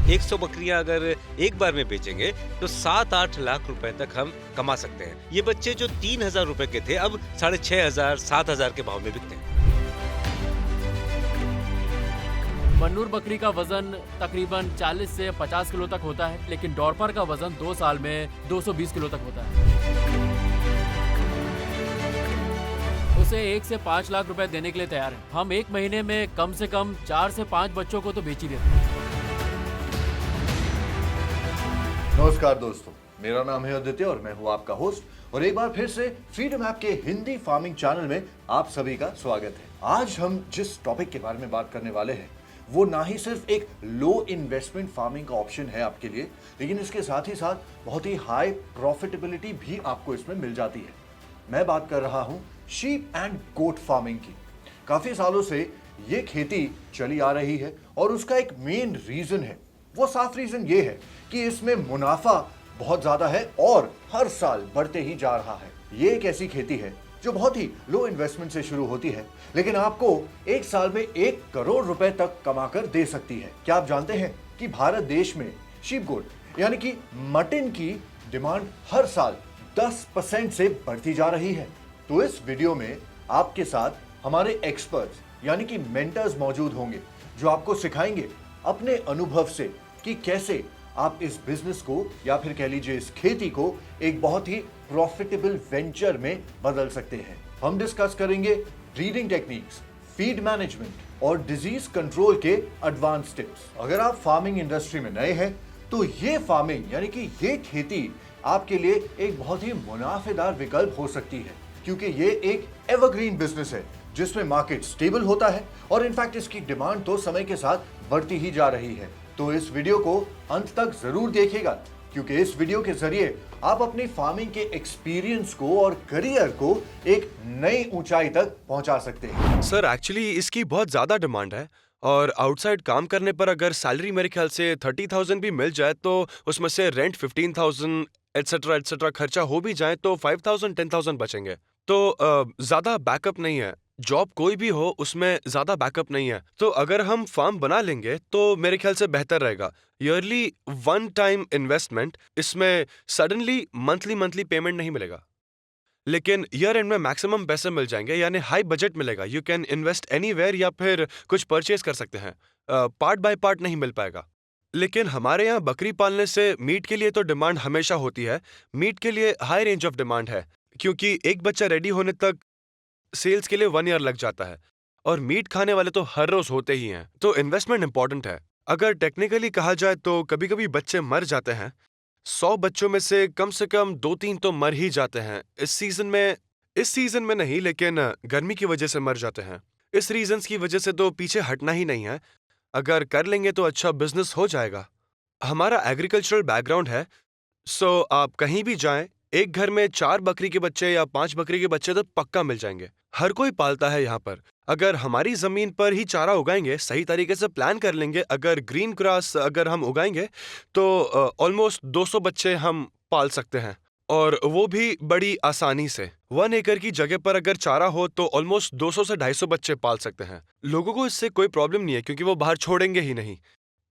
100 बकरियां अगर एक बार में बेचेंगे तो 7-8 लाख रुपए तक हम कमा सकते हैं। ये बच्चे जो 3,000 रुपए के थे अब 6,500 7,000 के भाव में बिकते हैं। मन्नूर बकरी का वजन तकरीबन 40 से 50 किलो तक होता है, लेकिन डॉर्पर का वजन 2 साल में 220 किलो तक होता है। उसे 1 से 5 लाख रुपए देने के लिए तैयार है। हम एक महीने में कम से कम 4 से 5 बच्चों को तो बेच ही देते हैं। नमस्कार दोस्तों, मेरा नाम है आदित्य और मैं हूं आपका होस्ट और एक बार फिर से फ्रीडम ऐप के हिंदी फार्मिंग चैनल में आप सभी का स्वागत है। आज हम जिस टॉपिक के बारे में बात करने वाले हैं वो ना ही सिर्फ एक लो इन्वेस्टमेंट फार्मिंग का ऑप्शन है आपके लिए, लेकिन इसके साथ ही साथ बहुत ही हाई प्रॉफिटेबिलिटी भी आपको इसमें मिल जाती है। मैं बात कर रहा हूं शीप एंड गोट फार्मिंग की। काफी सालों से ये खेती चली आ रही है और उसका एक मेन रीजन है, वो साफ रीजन ये है कि इसमें मुनाफा बहुत ज्यादा है और हर साल बढ़ते ही जा रहा है। ये एक ऐसी खेती है जो बहुत ही लो इन्वेस्टमेंट से शुरू होती है, लेकिन आपको एक साल में 1 करोड़ रुपए तक कमाकर दे सकती है। क्या आप जानते हैं कि भारत देश में शीप गोट यानी कि मटन की डिमांड हर साल 10% से बढ़ती जा रही है। तो इस वीडियो में आपके साथ हमारे एक्सपर्ट्स यानी कि मेंटर्स मौजूद होंगे जो आपको सिखाएंगे अपने अनुभव से कि कैसे आप इस बिजनेस को या फिर कह लीजिए इस खेती को एक बहुत ही प्रॉफिटेबल वेंचर में बदल सकते हैं। हम डिस्कस करेंगे ब्रीडिंग टेक्निक्स, फीड मैनेजमेंट और डिजीज कंट्रोल के एडवांस टिप्स। अगर आप फार्मिंग इंडस्ट्री में नए हैं तो ये फार्मिंग यानी कि ये खेती आपके लिए एक बहुत ही मुनाफेदार विकल्प हो सकती है, क्योंकि ये एक एवरग्रीन बिजनेस है जिसमें मार्केट स्टेबल होता है और इनफैक्ट इसकी डिमांड तो समय के साथ बढ़ती ही जा रही है। तो इस वीडियो को अंत तक जरूर देखिएगा, क्योंकि इस वीडियो के जरिए आप अपनी फार्मिंग के एक्सपीरियंस को और करियर को एक नई ऊंचाई तक पहुंचा सकते हैं। सर एक्चुअली इसकी बहुत ज़्यादा डिमांड है और आउटसाइड काम करने पर अगर सैलरी मेरे ख्याल से 30,000 भी मिल जाए तो उसमें से रेंट 15,000 एटसेट्रा एटसेट्रा खर्चा हो भी जाए तो 5,000 10,000 बचेंगे। तो ज़्यादा बैकअप नहीं है, जॉब कोई भी हो उसमें ज़्यादा बैकअप नहीं है। तो अगर हम फार्म बना लेंगे तो मेरे ख्याल से बेहतर रहेगा। ईयरली 1 टाइम इन्वेस्टमेंट, इसमें सडनली मंथली पेमेंट नहीं मिलेगा, लेकिन ईयर एंड में मैक्सिमम पैसे मिल जाएंगे, यानी हाई बजट मिलेगा। यू कैन इन्वेस्ट एनीवेयर या फिर कुछ परचेज कर सकते हैं। पार्ट बाय पार्ट नहीं मिल पाएगा। लेकिन हमारे यहाँ बकरी पालने से मीट के लिए तो डिमांड हमेशा होती है। मीट के लिए हाई रेंज ऑफ डिमांड है, क्योंकि एक बच्चा रेडी होने तक सेल्स के लिए 1 ईयर लग जाता है और मीट खाने वाले तो हर रोज होते ही हैं। तो इन्वेस्टमेंट इंपॉर्टेंट है। अगर टेक्निकली कहा जाए तो कभी कभी बच्चे मर जाते हैं। 100 बच्चों में से कम 2-3 तो मर ही जाते हैं इस सीजन में नहीं, लेकिन गर्मी की वजह से मर जाते हैं। इस रीजंस की वजह से तो पीछे हटना ही नहीं है। अगर कर लेंगे तो अच्छा बिजनेस हो जाएगा। हमारा एग्रीकल्चरल बैकग्राउंड है, सो आप कहीं भी जाएं, एक घर में 4 बकरी के बच्चे या 5 बकरी के बच्चे तो पक्का मिल जाएंगे। हर कोई पालता है यहाँ पर। अगर हमारी जमीन पर ही चारा उगाएंगे, सही तरीके से प्लान कर लेंगे, अगर ग्रीन ग्रास अगर हम उगाएंगे तो ऑलमोस्ट 200 बच्चे हम पाल सकते हैं, और वो भी बड़ी आसानी से। 1 एकड़ की जगह पर अगर चारा हो तो ऑलमोस्ट 200 से 250 बच्चे पाल सकते हैं। लोगों को इससे कोई प्रॉब्लम नहीं है, क्योंकि वो बाहर छोड़ेंगे ही नहीं।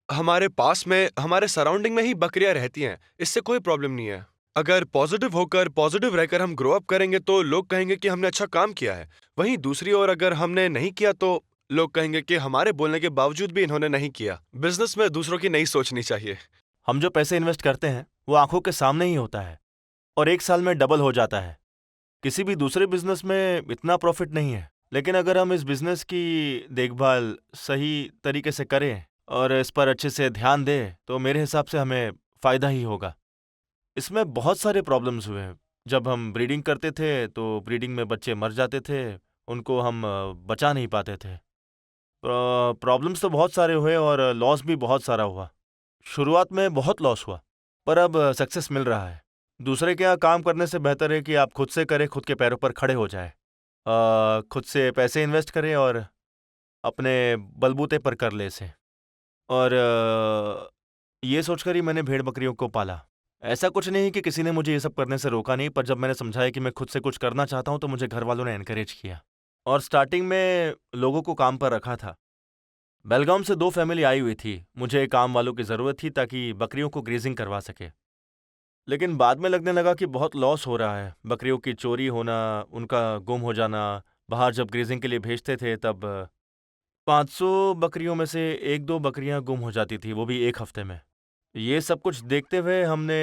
हमारे पास में, हमारे सराउंडिंग में ही बकरियां रहती हैं, इससे कोई प्रॉब्लम नहीं है। अगर पॉजिटिव रहकर हम ग्रो अप करेंगे तो लोग कहेंगे कि हमने अच्छा काम किया है। वहीं दूसरी ओर अगर हमने नहीं किया तो लोग कहेंगे कि हमारे बोलने के बावजूद भी इन्होंने नहीं किया। बिजनेस में दूसरों की नहीं सोचनी चाहिए। हम जो पैसे इन्वेस्ट करते हैं वो आंखों के सामने ही होता है और 1 साल में डबल हो जाता है। किसी भी दूसरे बिजनेस में इतना प्रॉफिट नहीं है, लेकिन अगर हम इस बिजनेस की देखभाल सही तरीके से करें और इस पर अच्छे से ध्यान दें तो मेरे हिसाब से हमें फ़ायदा ही होगा। इसमें बहुत सारे प्रॉब्लम्स हुए हैं। जब हम ब्रीडिंग करते थे तो ब्रीडिंग में बच्चे मर जाते थे, उनको हम बचा नहीं पाते थे। प्रॉब्लम्स तो बहुत सारे हुए और लॉस भी बहुत सारा हुआ। शुरुआत में बहुत लॉस हुआ, पर अब सक्सेस मिल रहा है। दूसरे के यहाँ काम करने से बेहतर है कि आप खुद से करें, खुद के पैरों पर खड़े हो जाए, खुद से पैसे इन्वेस्ट करें और अपने बलबूते पर कर ले इसे। और ये सोचकर ही मैंने भेड़ बकरियों को पाला। ऐसा कुछ नहीं कि किसी ने मुझे ये सब करने से रोका नहीं, पर जब मैंने समझाया कि मैं खुद से कुछ करना चाहता हूँ तो मुझे घर वालों ने एनकरेज किया। और स्टार्टिंग में लोगों को काम पर रखा था, बेलगाम से 2 फैमिली आई हुई थी। मुझे काम वालों की ज़रूरत थी ताकि बकरियों को ग्रेजिंग करवा सके। लेकिन बाद में लगने लगा कि बहुत लॉस हो रहा है। बकरियों की चोरी होना, उनका गुम हो जाना, बाहर जब ग्रेजिंग के लिए भेजते थे तब 500 बकरियों में से 1-2 बकरियां गुम हो जाती थी, वो भी 1 हफ्ते में। ये सब कुछ देखते हुए हमने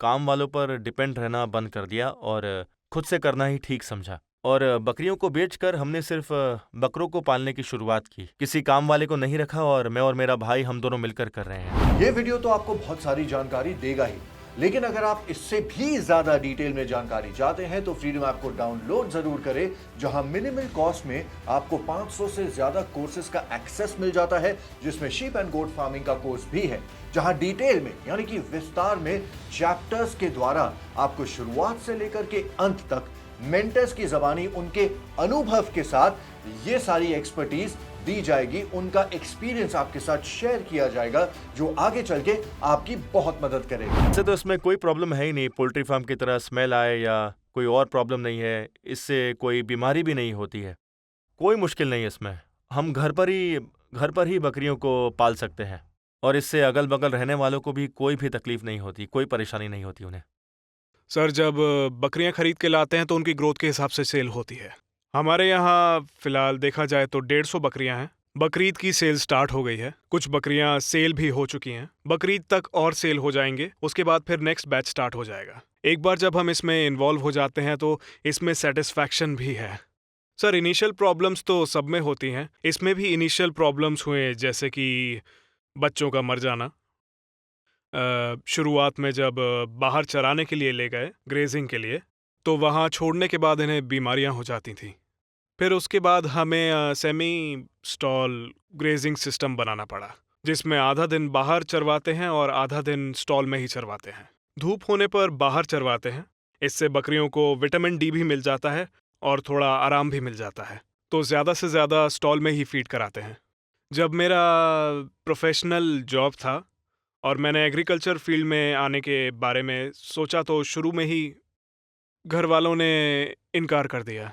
काम वालों पर डिपेंड रहना बंद कर दिया और खुद से करना ही ठीक समझा। और बकरियों को बेचकर हमने सिर्फ बकरों को पालने की शुरुआत की। किसी काम वाले को नहीं रखा और मैं और मेरा भाई हम दोनों मिलकर कर रहे हैं। ये वीडियो तो आपको बहुत सारी जानकारी देगा ही, लेकिन अगर आप इससे भी ज्यादा डिटेल में जानकारी चाहते हैं तो फ्रीडम ऐप को डाउनलोड जरूर करें, जहां मिनिमल कॉस्ट में आपको 500 से ज्यादा कोर्सेज का एक्सेस मिल जाता है, जिसमें शीप एंड गोट फार्मिंग का कोर्स भी है, जहां डिटेल में यानी कि विस्तार में चैप्टर्स के द्वारा आपको शुरुआत से लेकर के अंत तक मेंटर्स की जबानी उनके अनुभव के साथ ये सारी एक्सपर्टीज दी जाएगी, उनका एक्सपीरियंस आपके साथ शेयर किया जाएगा, जो आगे चल के आपकी बहुत मदद करेगा। वैसे तो इसमें कोई प्रॉब्लम है ही नहीं, पोल्ट्री फार्म की तरह स्मेल आए या कोई और प्रॉब्लम नहीं है, इससे कोई बीमारी भी नहीं होती है, कोई मुश्किल नहीं है इसमें। हम घर पर ही बकरियों को पाल सकते हैं और इससे अगल बगल रहने वालों को भी कोई भी तकलीफ नहीं होती, कोई परेशानी नहीं होती उन्हें। सर, जब बकरियां खरीद के लाते हैं तो उनकी ग्रोथ के हिसाब से सेल होती है। हमारे यहाँ फिलहाल देखा जाए तो 150 बकरियां हैं। बकरीद की सेल स्टार्ट हो गई है, कुछ बकरियां सेल भी हो चुकी हैं। बकरीद तक और सेल हो जाएंगे, उसके बाद फिर नेक्स्ट बैच स्टार्ट हो जाएगा। एक बार जब हम इसमें इन्वॉल्व हो जाते हैं तो इसमें सेटिस्फैक्शन भी है। सर, इनिशियल प्रॉब्लम्स तो सब में होती हैं, इसमें भी इनिशियल प्रॉब्लम्स हुए, जैसे कि बच्चों का मर जाना। शुरुआत में जब बाहर चराने के लिए ले गए, ग्रेजिंग के लिए, तो वहाँ छोड़ने के बाद इन्हें बीमारियाँ हो जाती थीं। फिर उसके बाद हमें सेमी स्टॉल ग्रेजिंग सिस्टम बनाना पड़ा, जिसमें आधा दिन बाहर चरवाते हैं और आधा दिन स्टॉल में ही चरवाते हैं। धूप होने पर बाहर चरवाते हैं, इससे बकरियों को विटामिन डी भी मिल जाता है और थोड़ा आराम भी मिल जाता है। तो ज़्यादा से ज़्यादा स्टॉल में ही फीड कराते हैं। जब मेरा प्रोफेशनल जॉब था और मैंने एग्रीकल्चर फील्ड में आने के बारे में सोचा तो शुरू में ही घर वालों ने इनकार कर दिया।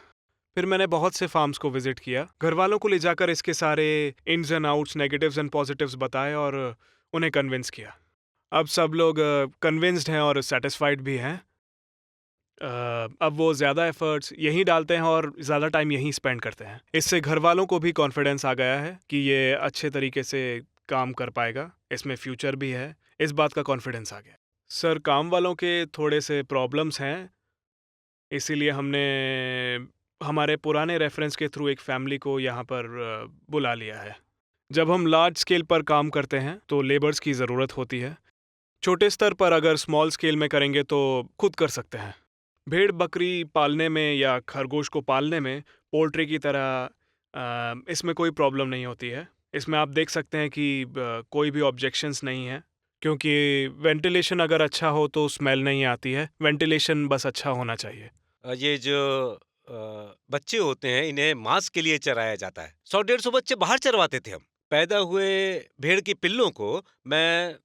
फिर मैंने बहुत से फार्म्स को विजिट किया, घर वालों को ले जाकर इसके सारे ins and outs, negatives and positives बताए और उन्हें कन्विंस किया। अब सब लोग कन्विंस्ड हैं और सेटिस्फाइड भी हैं। अब वो ज़्यादा एफर्ट्स यहीं डालते हैं और ज़्यादा टाइम यहीं स्पेंड करते हैं। इससे घर वालों को भी कॉन्फिडेंस आ गया है कि ये अच्छे तरीके से काम कर पाएगा, इसमें फ्यूचर भी है, इस बात का कॉन्फिडेंस आ गया। सर, काम वालों के थोड़े से प्रॉब्लम्स हैं, इसीलिए हमने हमारे पुराने रेफरेंस के थ्रू एक फैमिली को यहाँ पर बुला लिया है। जब हम लार्ज स्केल पर काम करते हैं तो लेबर्स की ज़रूरत होती है। छोटे स्तर पर अगर स्मॉल स्केल में करेंगे तो खुद कर सकते हैं। भेड़ बकरी पालने में या खरगोश को पालने में पोल्ट्री की तरह इसमें कोई प्रॉब्लम नहीं होती है। इसमें आप देख सकते हैं कि कोई भी ऑब्जेक्शंस नहीं है, क्योंकि वेंटिलेशन अगर अच्छा हो तो स्मेल नहीं आती है। वेंटिलेशन बस अच्छा होना चाहिए। ये जो बच्चे होते हैं, इन्हें मांस के लिए चराया जाता है। 100-150 बच्चे बाहर चरवाते थे हम। पैदा हुए भेड़ की पिल्लों को मैं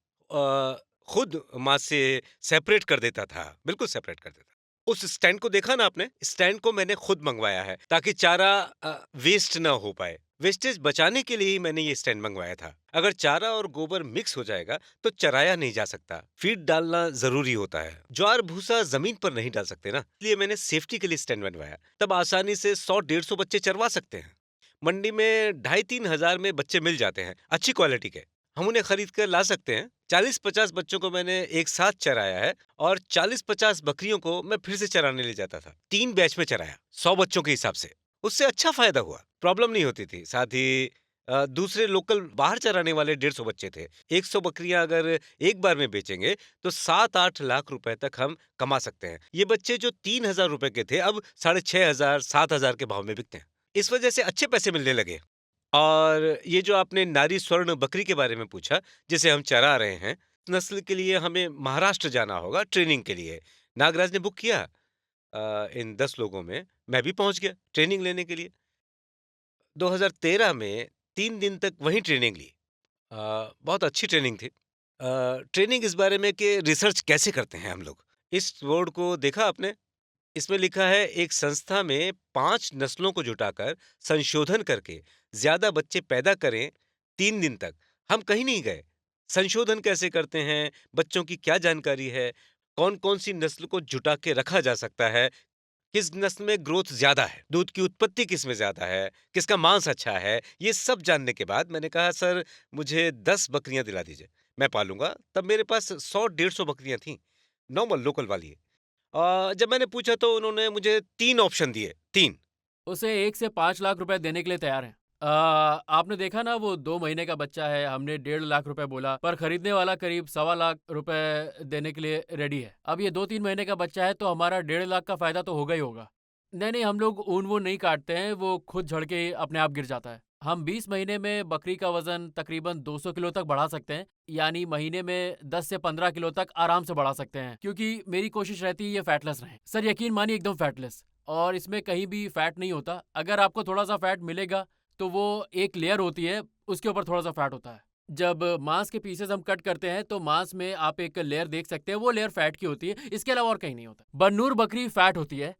खुद मां से सेपरेट कर देता था, बिल्कुल सेपरेट कर देता। उस स्टैंड को देखा ना आपने, स्टैंड को मैंने खुद मंगवाया है ताकि चारा वेस्ट ना हो पाए। वेस्टेज बचाने के लिए ही मैंने ये स्टैंड मंगवाया था। अगर चारा और गोबर मिक्स हो जाएगा तो चराया नहीं जा सकता, फीड डालना जरूरी होता है। ज्वार भूसा जमीन पर नहीं डाल सकते ना, इसलिए मैंने सेफ्टी के लिए स्टैंड बनवाया। तब आसानी से 100-150 बच्चे चरवा सकते हैं। मंडी में 2,500-3 हजार में बच्चे मिल जाते हैं, अच्छी क्वालिटी के। हम उन्हें खरीद कर ला सकते हैं। 40-50 बच्चों को मैंने एक साथ चराया है और 40-50 बकरियों को मैं फिर से चराने ले जाता था। 3 बैच में चराया, 100 बच्चों के हिसाब से। उससे अच्छा फायदा हुआ, प्रॉब्लम नहीं होती थी। साथ ही दूसरे लोकल बाहर चराने वाले 150 बच्चे थे। 100 बकरियां अगर एक बार में बेचेंगे तो 7-8 लाख रुपए तक हम कमा सकते हैं। ये बच्चे जो 3,000 रुपए के थे, अब 6,500-7,000 के भाव में बिकते हैं। इस वजह से अच्छे पैसे मिलने लगे। और ये जो आपने नारी स्वर्ण बकरी के बारे में पूछा, जिसे हम चरा रहे हैं, नस्ल के लिए हमें महाराष्ट्र जाना होगा ट्रेनिंग के लिए। नागराज ने बुक किया, इन 10 लोगों में मैं भी पहुंच गया ट्रेनिंग लेने के लिए। 2013 में 3 दिन तक वहीं ट्रेनिंग ली। बहुत अच्छी ट्रेनिंग थी। ट्रेनिंग इस बारे में कि रिसर्च कैसे करते हैं हम लोग। इस बोर्ड को देखा आपने, इसमें लिखा है एक संस्था में 5 नस्लों को जुटाकर संशोधन करके ज्यादा बच्चे पैदा करें 3 दिन तक हम कहीं नहीं गए। संशोधन कैसे करते हैं, बच्चों की क्या जानकारी है, कौन-कौन सी नस्ल को जुटा के रखा जा सकता है, किस नस्ल में ग्रोथ ज़्यादा है, दूध की उत्पत्ति किसमें ज़्यादा है, किसका मांस अच्छा है, ये सब जानने के बाद मैंने कहा सर मुझे 10 बकरियाँ दिला दीजिए, मैं पालूँगा। तब मेरे पास 100-150 बकरियाँ थीं, नॉर्मल लोकल वाली। जब मैंने पूछा तो उन्होंने मुझे 3 ऑप्शन दिए, 3। उसे 1 से 5 लाख रुपए देने के लिए तैयार हैं। आपने देखा ना वो 2 महीने का बच्चा है, हमने 1.5 लाख रुपए बोला, पर खरीदने वाला करीब 1.25 लाख रुपए देने के लिए रेडी है। अब ये 2-3 महीने का बच्चा है तो हमारा 1.5 लाख का फायदा तो होगा ही होगा। नहीं, हम लोग ऊन वून नहीं काटते हैं, वो खुद झड़ के अपने आप गिर जाता है। हम 20 महीने में बकरी का वजन तकरीबन 200 किलो तक बढ़ा सकते हैं, यानी महीने में 10 से 15 किलो तक आराम से बढ़ा सकते हैं, क्योंकि मेरी कोशिश रहती है ये फैटलेस रहे। सर यकीन मानिए एकदम फैटलेस, और इसमें कहीं भी फैट नहीं होता। अगर आपको थोड़ा सा फैट मिलेगा तो वो एक लेयर होती है, उसके ऊपर थोड़ा सा फैट होता है। जब मांस के पीसेस हम कट करते हैं तो मांस में आप एक लेयर देख सकते हैं, वो लेयर फैट की होती है, इसके अलावा और कहीं नहीं होता। बन्नूर बकरी फैट होती है।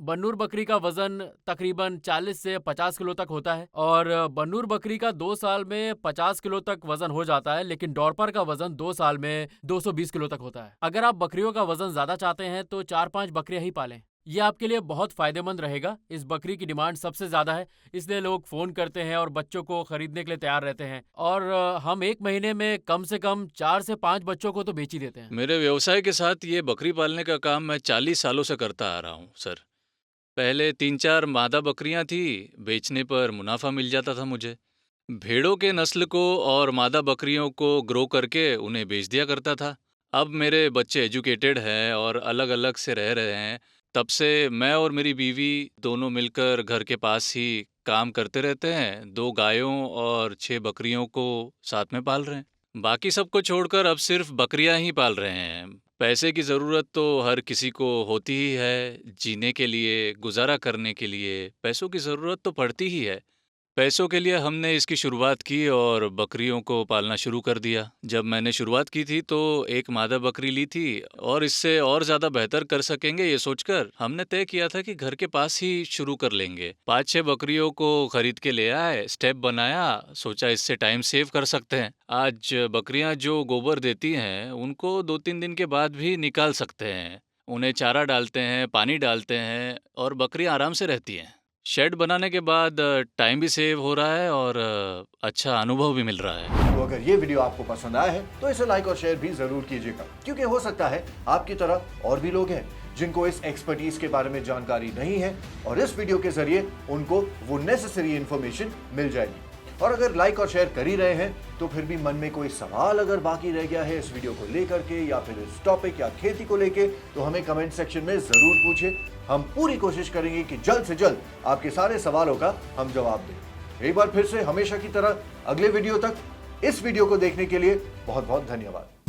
बन्नूर बकरी का वजन तकरीबन 40 से 50 किलो तक होता है, और बन्नूर बकरी का 2 साल में 50 किलो तक वजन हो जाता है, लेकिन डॉर्पर का वजन 2 साल में 220 किलो तक होता है। अगर आप बकरियों का वजन ज्यादा चाहते हैं तो 4-5 बकरियां ही पालें, ये आपके लिए बहुत फायदेमंद रहेगा। इस बकरी की डिमांड सबसे ज्यादा है, इसलिए लोग फोन करते हैं और बच्चों को खरीदने के लिए तैयार रहते हैं, और हम 1 महीने में कम से कम 4 से 5 बच्चों को तो बेच ही देते हैं। मेरे व्यवसाय के साथ ये बकरी पालने का काम मैं 40 सालों से करता आ रहा हूँ सर। पहले 3-4 मादा बकरियां थी, बेचने पर मुनाफा मिल जाता था मुझे। भेड़ों के नस्ल को और मादा बकरियों को ग्रो करके उन्हें बेच दिया करता था। अब मेरे बच्चे एजुकेटेड हैं और अलग-अलग से रह रहे हैं, तब से मैं और मेरी बीवी दोनों मिलकर घर के पास ही काम करते रहते हैं। 2 गायों और 6 बकरियों को साथ में पाल रहे हैं। बाकी सबको छोड़कर अब सिर्फ बकरियां ही पाल रहे हैं। पैसे की ज़रूरत तो हर किसी को होती ही है, जीने के लिए, गुज़ारा करने के लिए पैसों की ज़रूरत तो पड़ती ही है। पैसों के लिए हमने इसकी शुरुआत की और बकरियों को पालना शुरू कर दिया। जब मैंने शुरुआत की थी तो एक मादा बकरी ली थी, और इससे और ज़्यादा बेहतर कर सकेंगे ये सोचकर हमने तय किया था कि घर के पास ही शुरू कर लेंगे। 5-6 बकरियों को खरीद के ले आए, स्टेप बनाया, सोचा इससे टाइम सेव कर सकते हैं। आज बकरियां जो गोबर देती हैं उनको 2-3 दिन के बाद भी निकाल सकते हैं। उन्हें चारा डालते हैं, पानी डालते हैं और बकरियां आराम से रहती हैं। शेड बनाने के बाद टाइम भी सेव हो रहा है और अच्छा अनुभव भी मिल रहा है। तो अगर ये वीडियो आपको पसंद आया है तो इसे लाइक और शेयर भी जरूर कीजिएगा, क्योंकि हो सकता है आपकी तरह और भी लोग हैं जिनको इस एक्सपर्टीज के बारे में जानकारी नहीं है, और इस वीडियो के जरिए उनको वो नेसेसरी इंफॉर्मेशन मिल जाएगी। और अगर लाइक और शेयर कर ही रहे हैं तो फिर भी मन में कोई सवाल अगर बाकी रह गया है इस वीडियो को लेकर के, या फिर इस टॉपिक या खेती को लेके, तो हमें कमेंट सेक्शन में जरूर पूछिए। हम पूरी कोशिश करेंगे कि जल्द से जल्द आपके सारे सवालों का हम जवाब दें। एक बार फिर से हमेशा की तरह अगले वीडियो तक इस वीडियो को देखने के लिए बहुत बहुत धन्यवाद।